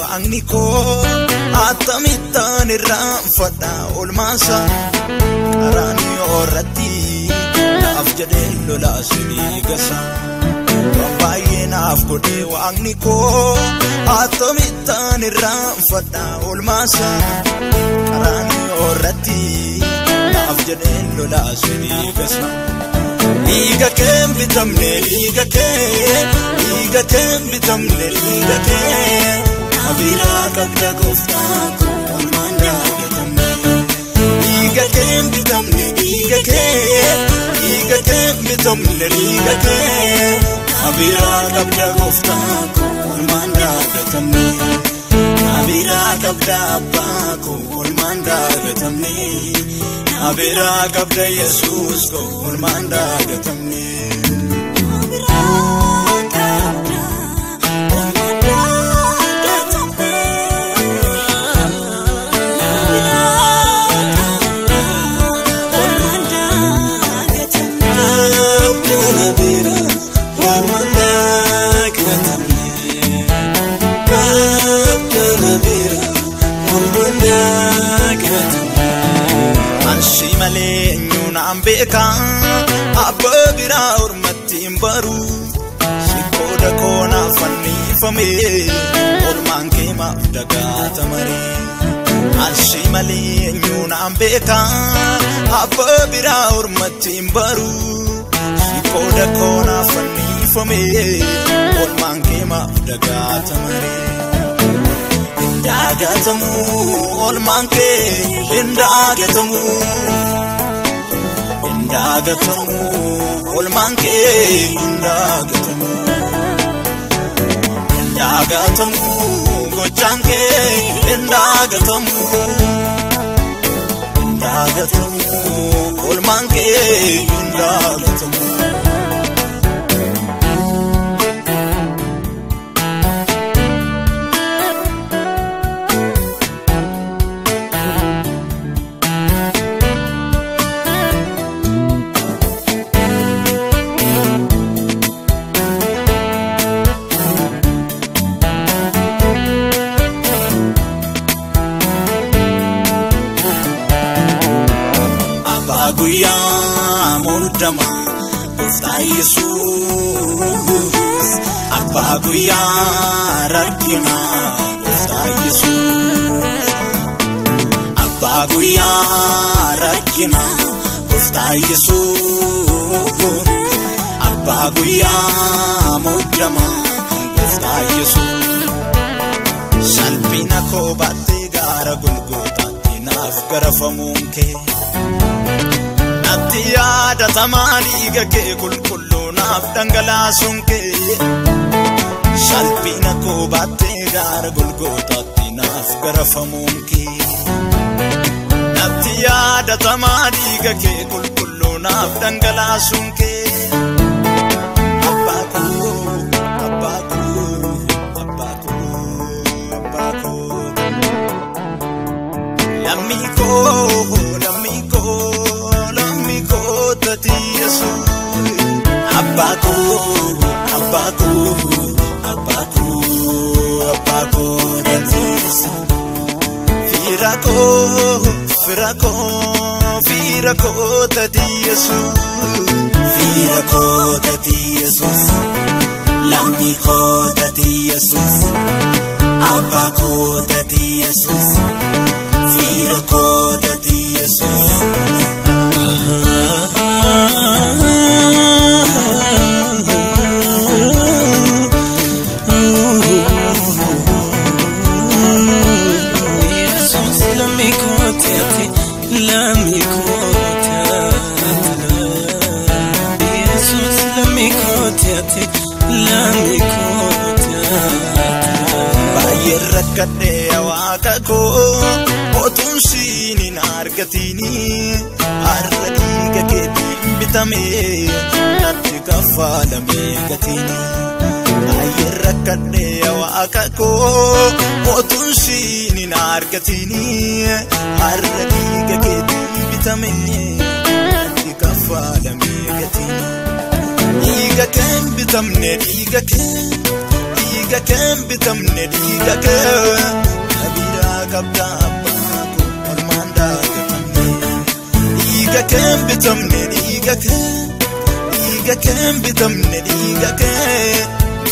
waaqni koo atamittaan irraanfadha olmaasa qaraanii irratti naaf jedhee lolaasanii gasa baay'ee naaf godhee waaqni koo atamittaan irraanfadha olmaasa qaraanii irratti naaf jedhee lolaasanii gasa liga kem bitamne liga kem bitamne liga kem abira kabda gofta kolmanda bitamne liga kem bitamne liga kem bitamne liga kem abira kabda gofta kolmanda bitamne abira kabda abba kolmanda bitamne abira kabda Jesus ko kolmanda bitamne Beka abba bira urmattiin baru sikoda kona fanni fame olmaan keemaaf dagaata maree anshi malee nyuunaan beka abba bira urmattiin baru sikoda kona fanni fame olmaan keemaaf dagaata maree indagatamu olmaan kee indagatamu indagatamu olmaan kee indagatamu gochaan kee indagatamu olmaan kee indagatamu Mudama Gofta Jesus Abba Guya Rakina Gofta Jesus Abba Guya Rakina Gofta Jesus Abba Guya Mudama Gofta Jesus Salpina ko batte gara Golgota Naaf garafamunke Atiyada tamani gake kulkullu naaf dhangalaasun kee salphina koo baattee gara Golgotaatti naaf garafamuun kee atiyada tamani gake kulkullu naaf dhangalaasun kee Firako tati Jesus Lammi ko tati Jesus Abba ko tati Jesus Firako tati Jesus Baay'ee waaqa koo otun siinin argatini har'a dhiiga keetiin bitamee natti kaffalamee gatini baay'ee rakkadhee waaqa koo otun siinin argatini har'a dhiiga keetiin bitamee natti kaffalamee gatini dhiiga keen bitamne dhiiga dhiiga keen bitamne dhiiga kee nabiraa qabda abbaako olmaan daagamne dhiiga keen bitamne dhiiga keen bitamne dhiiga kee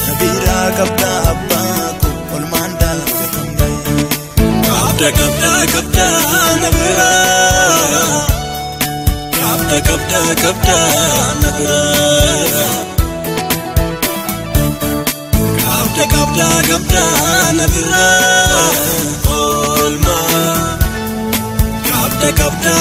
nabiraa qabda abbaako olmaan daagamne qabda nabiraa qabda nabiraa Kabda nabira olma kabda